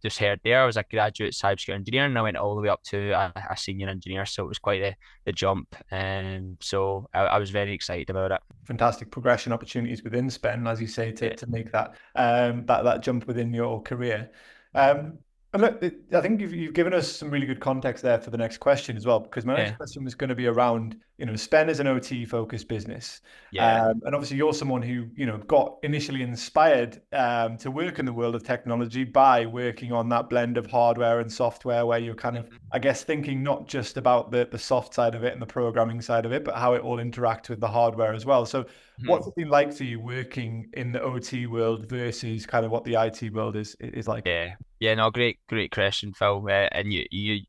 just heard there, I was a graduate cybersecurity engineer, and I went all the way up to a senior engineer. So it was quite the jump, and so I was very excited about it. Fantastic progression opportunities within SPEN, as you say, to make that jump within your career. And look, I think you've given us some really good context there for the next question as well, because my next question was going to be around, SPEN is an OT focused business. And obviously you're someone who, got initially inspired to work in the world of technology by working on that blend of hardware and software, where you're kind of, I guess, thinking not just about the soft side of it and the programming side of it, but how it all interacts with the hardware as well. So what's it been like for you working in the OT world versus kind of what the IT world is like? No, great question, Phil. And you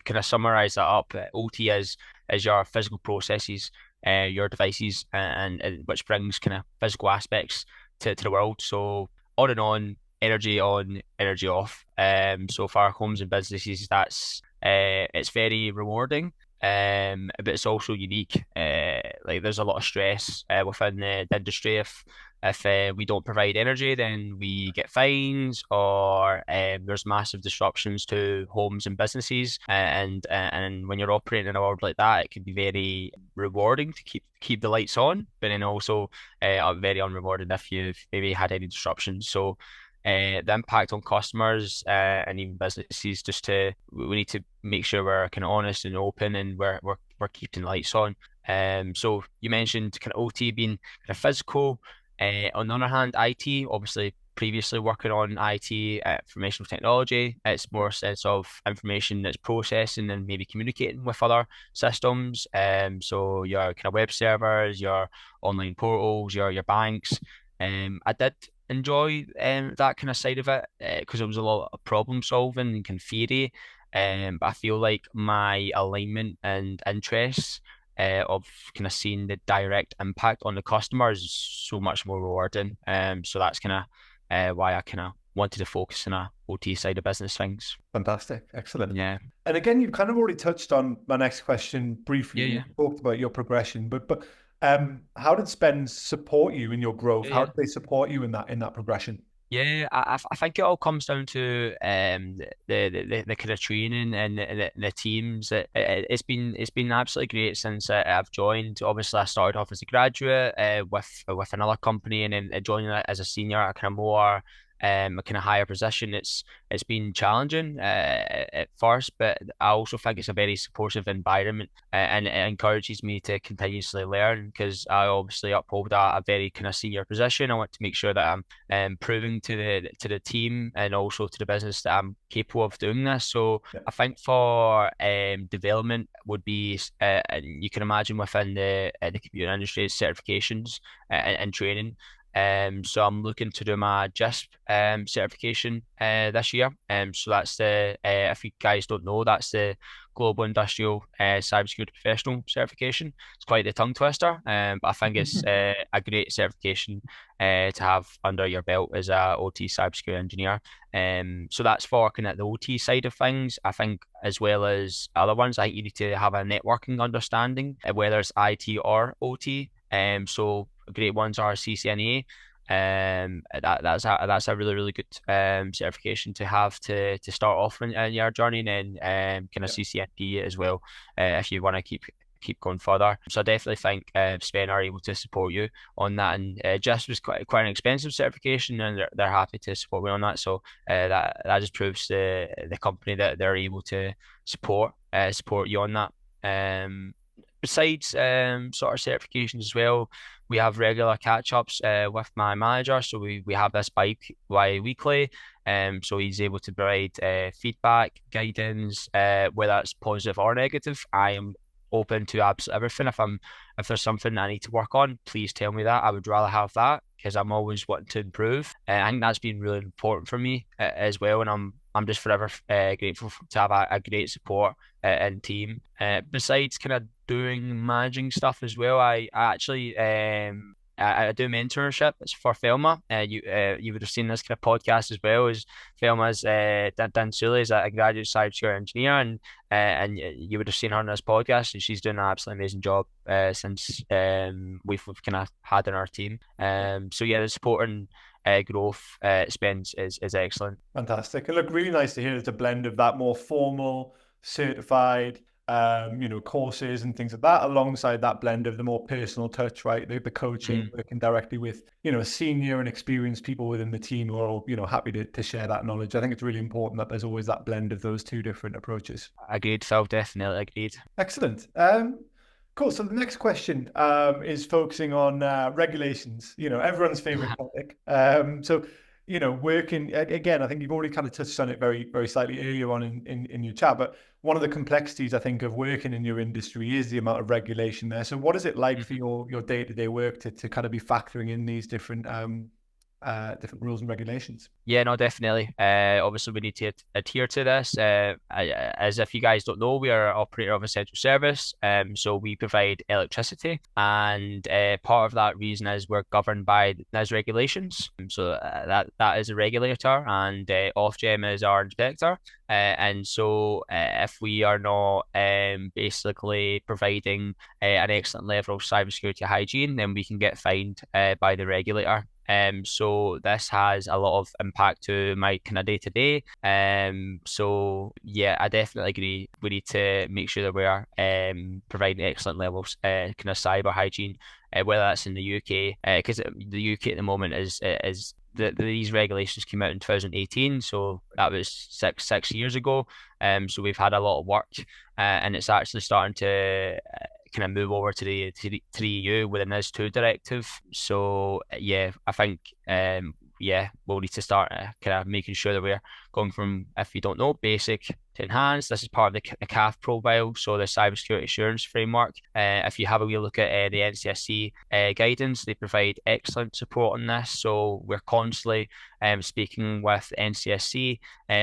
kind of summarize that up. OT is your physical processes, your devices, and which brings kind of physical aspects to the world. So on, energy on, energy off. So for our homes and businesses, that's it's very rewarding. But it's also unique. Like there's a lot of stress within the industry. If we don't provide energy, then we get fines, or there's massive disruptions to homes and businesses. And when you're operating in a world like that, it can be very rewarding to keep the lights on, but then also very unrewarding if you've maybe had any disruptions. So the impact on customers and even businesses, we need to make sure we're kind of honest and open, and we're keeping lights on. So you mentioned kind of OT being kind of physical. On the other hand, IT, obviously previously working on IT, informational technology, it's more a sense of information that's processing and maybe communicating with other systems. So your kind of web servers, your online portals, your banks. I did enjoy that kind of side of it, because it was a lot of problem solving and kind of theory. But I feel like my alignment and interests of kind of seeing the direct impact on the customer is so much more rewarding. So that's kind of why I kind of wanted to focus in OT side of business things. Fantastic. Excellent. Yeah. And again, you've kind of already touched on my next question briefly. Yeah. You talked about your progression, but how did SPEN support you in your growth? How did they support you in that progression? Yeah, I think it all comes down to the kind of training and the teams. It's been absolutely great since I've joined. Obviously, I started off as a graduate with another company, and then joining as a senior at kind of more a kind of higher position. It's been challenging at first, but I also think it's a very supportive environment, and it encourages me to continuously learn because I obviously uphold a very kind of senior position. I want to make sure that I'm proving to the team and also to the business that I'm capable of doing this. So I think for development would be, and you can imagine within the computer industry, certifications and training. So I'm looking to do my GISP certification this year. So that's if you guys don't know, that's the Global Industrial Cybersecurity Professional certification. It's quite a tongue twister, but I think it's a great certification to have under your belt as a OT cybersecurity engineer. So that's for kind of the OT side of things. I think as well as other ones, I think you need to have a networking understanding, whether it's IT or OT. So great ones are CCNA. That's a really good certification to have to start off in your journey, and then kind of CCNP as well if you want to keep going further. So I definitely think SPEN are able to support you on that, and just was quite an expensive certification, and they're happy to support me on that. So that just proves the company that they're able to support you on that. Besides sort of certifications as well, we have regular catch-ups with my manager. So we have this bi-weekly. So he's able to provide feedback, guidance, whether it's positive or negative. I am open to absolutely everything. If there's something I need to work on, please tell me that. I would rather have that because I'm always wanting to improve. I think that's been really important for me as well, and I'm just forever grateful to have a great support and team. Besides kind of managing stuff as well, I actually I do mentorship. It's for Thelma. You would have seen this kind of podcast as well. As Thelma's Dan Suley is a graduate cybersecurity engineer, and you would have seen her on this podcast, and she's doing an absolutely amazing job since we've kind of had in our team. So yeah, the support and growth spends is excellent. Fantastic. And look, really nice to hear it's a blend of that more formal, certified, courses and things like that, alongside that blend of the more personal touch, right? The coaching, working directly with, senior and experienced people within the team who are all, happy to share that knowledge. I think it's really important that there's always that blend of those two different approaches. Agreed, Phil. Definitely agreed. Excellent. Cool. So the next question is focusing on regulations, everyone's favorite topic. So, working, again, I think you've already kind of touched on it very, very slightly earlier on in your chat, but one of the complexities, I think, of working in your industry is the amount of regulation there. So what is it like for your day-to-day work to kind of be factoring in these different rules and regulations? Yeah, no, definitely. Obviously, we need to adhere to this. As if you guys don't know, we are an operator of essential service. So we provide electricity, and part of that reason is we're governed by NIS regulations. So that is a regulator, and Ofgem is our inspector. And so if we are not basically providing an excellent level of cybersecurity hygiene, then we can get fined by the regulator. So this has a lot of impact to my kind of day to day. So yeah, I definitely agree. We need to make sure that we are providing excellent levels kind of cyber hygiene, whether that's in the UK, because the UK at the moment is these regulations came out in 2018, so that was six years ago. So we've had a lot of work, and it's actually starting to kind of move over to the EU with the NIS2 directive. So yeah, I think we'll need to start kind of making sure that we're going from, if you don't know, basic to enhanced. This is part of the CAF profile, so the Cybersecurity Assurance Framework. If you have a wee look at the NCSC guidance, they provide excellent support on this. So we're constantly speaking with NCSC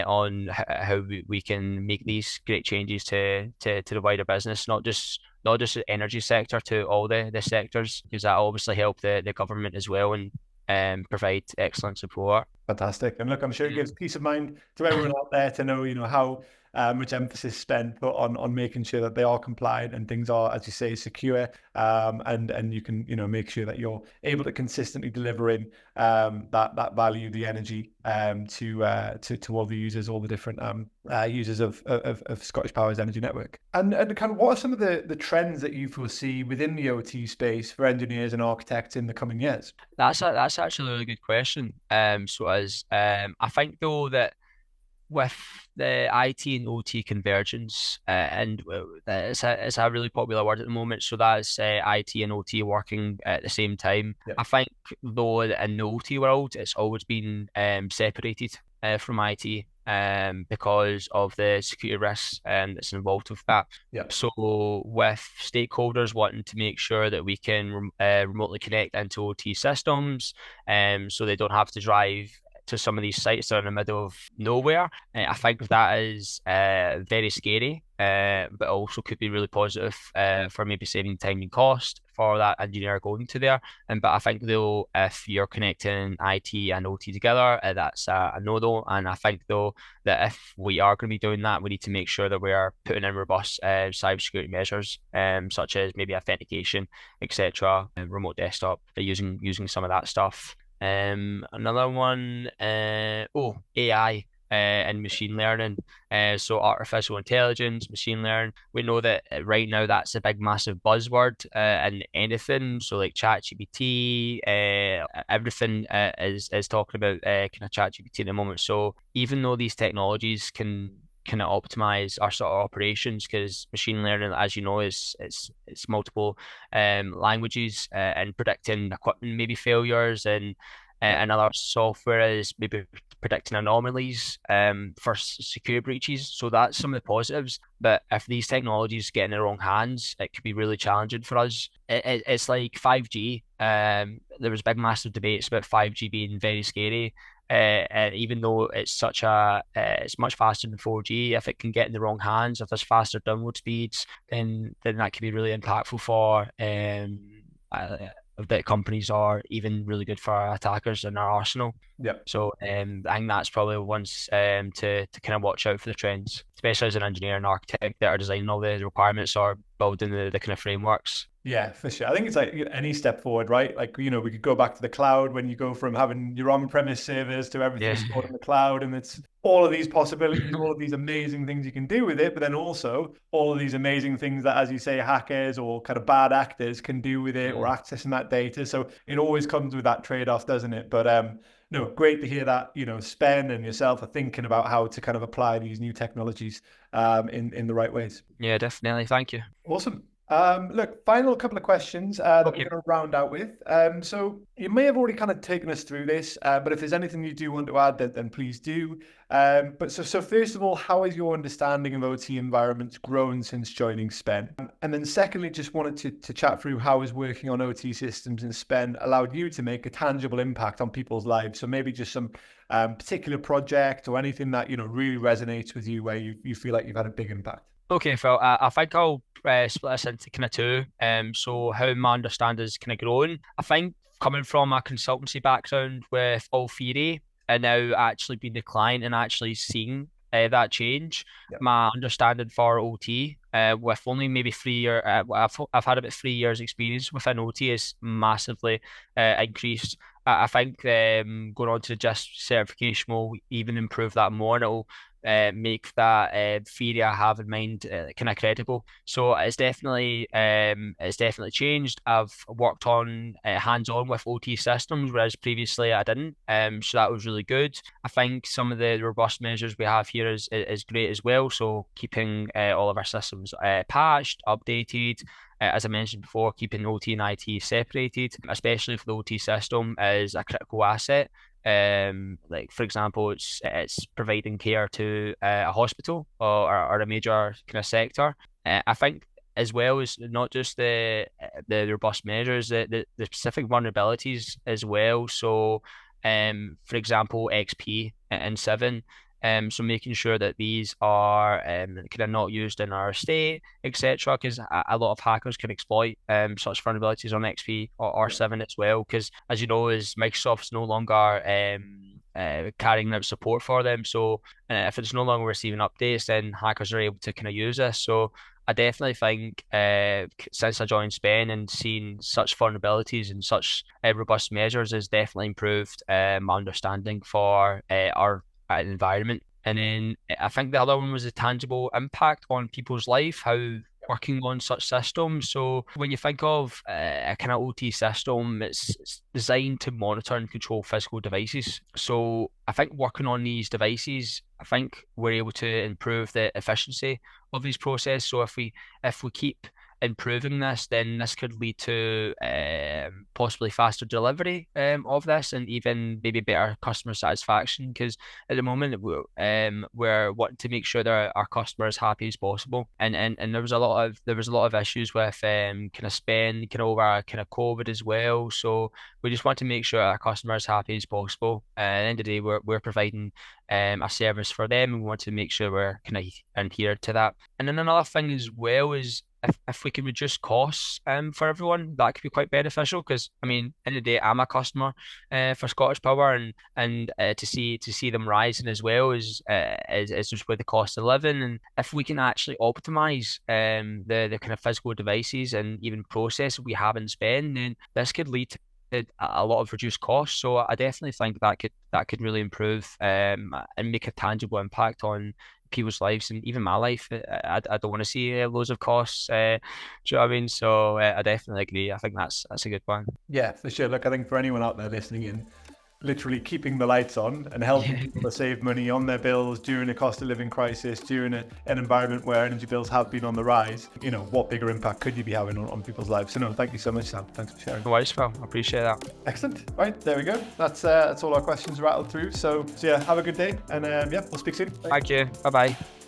on how we can make these great changes to the wider business, not just the energy sector, to all the sectors, because that obviously help the government as well, and provide excellent support. Fantastic. And look, I'm sure it gives peace of mind to everyone out there to know, how much emphasis SPEN put on making sure that they are compliant and things are, as you say, secure. And you can, make sure that you're able to consistently deliver in that value, the energy to all the users, all the different users of Scottish Power's energy network. And kind of what are some of the trends that you foresee within the OT space for engineers and architects in the coming years? That's actually a really good question. I think though that with the IT and OT convergence, and it's a really popular word at the moment. So that's IT and OT working at the same time. Yeah. I think though that in the OT world, it's always been separated from IT because of the security risks that's involved with that. Yeah. So with stakeholders wanting to make sure that we can remotely connect into OT systems, so they don't have to drive to some of these sites that are in the middle of nowhere. I think that is very scary, but also could be really positive for maybe saving time and cost for that engineer going to there. But I think though, if you're connecting IT and OT together, that's a no-no. And I think though that if we are going to be doing that, we need to make sure that we are putting in robust cybersecurity measures, such as maybe authentication, etc., remote desktop, using some of that stuff. Another one, AI and machine learning. So artificial intelligence, machine learning. We know that right now that's a big, massive buzzword in anything. So like ChatGPT, everything is talking about kind of ChatGPT at the moment. So even though these technologies can kind of optimize our sort of operations, because machine learning, as you know, is it's multiple languages and predicting equipment maybe failures, and another software is maybe predicting anomalies for security breaches. So that's some of the positives. But if these technologies get in the wrong hands, it could be really challenging for us. It's like 5G. There was big, massive debates about 5G being very scary. And even though it's it's much faster than 4G, if it can get in the wrong hands, if there's faster download speeds, then that could be really impactful for that companies, are even really good for attackers in our arsenal. Yeah. So I think that's probably ones to kind of watch out for the trends, especially as an engineer and architect that are designing all the requirements or building the kind of frameworks. Yeah, for sure. I think it's like any step forward, right? Like, we could go back to the cloud when you go from having your on-premise servers to everything stored in the cloud, and it's all of these possibilities, all of these amazing things you can do with it, but then also all of these amazing things that, as you say, hackers or kind of bad actors can do with it or accessing that data. So it always comes with that trade-off, doesn't it? But no, great to hear that, SPEN and yourself are thinking about how to kind of apply these new technologies in the right ways. Yeah, definitely. Thank you. Awesome. Look, final couple of questions that we're going to round out with. So you may have already kind of taken us through this, but if there's anything you do want to add, then please do. But so first of all, how has your understanding of OT environments grown since joining SPEN? And then secondly, just wanted to chat through how has working on OT systems in SPEN allowed you to make a tangible impact on people's lives? So maybe just some particular project or anything that, really resonates with you where you feel like you've had a big impact. Okay, Phil, I think I'll split this into kind of two. So how my understanding is kind of grown. I think coming from a consultancy background with all theory and now actually being the client and actually seeing that change, my understanding for OT with only maybe 3 years, I've had about 3 years experience within OT is massively increased. I think going on to the GIST certification will even improve that more, and it'll make that theory I have in mind kind of credible. So it's definitely changed. I've worked on hands-on with OT systems, whereas previously I didn't. So that was really good. I think some of the robust measures we have here is great as well. So keeping all of our systems patched, updated. As I mentioned before, keeping OT and IT separated, especially if the OT system is a critical asset. Like for example, it's providing care to a hospital or a major kind of sector. I think as well as not just the robust measures, the specific vulnerabilities as well. So for example, XP and 7, So making sure that these are kind of not used in our estate, etc. Because a lot of hackers can exploit such vulnerabilities on XP or R7 as well. Because as you know, is Microsoft's no longer carrying out support for them. So if it's no longer receiving updates, then hackers are able to kind of use this. So I definitely think since I joined SPEN and seeing such vulnerabilities and such robust measures has definitely improved my understanding for our environment. And then I think the other one was the tangible impact on people's life, how working on such systems. So when you think of a kind of OT system, it's designed to monitor and control physical devices. So I think working on these devices, I think we're able to improve the efficiency of these processes. So if we keep improving this, then this could lead to possibly faster delivery of this, and even maybe better customer satisfaction. Because at the moment we're wanting to make sure that our customer is happy as possible, and there was a lot of issues with kind of SPEN kind of over kind of COVID as well. So we just want to make sure our customer is happy as possible. At the end of the day, we're providing a service for them, and we want to make sure we're kind of adhere to that. And then another thing as well is if we can reduce costs for everyone, that could be quite beneficial. Because I mean, in the day, I'm a customer for ScottishPower, and to see them rising as well is just with the cost of living. And if we can actually optimize the kind of physical devices and even process we have in SPEN, then this could lead to a lot of reduced costs. So I definitely think that could really improve and make a tangible impact on people's lives, and even my life. I don't want to see loads of costs. Do you know what I mean? So I definitely agree. I think that's a good one. Yeah, for sure. Look, I think for anyone out there listening in, literally keeping the lights on and helping people to save money on their bills during a cost of living crisis, during an environment where energy bills have been on the rise, you know, what bigger impact could you be having on people's lives? So no, thank you so much, Sam. Thanks for sharing. No worries, pal. I appreciate that. Excellent. Right, there we go. That's all our questions rattled through. So yeah, have a good day, and yeah, we'll speak soon. Bye. Thank you. Bye-bye.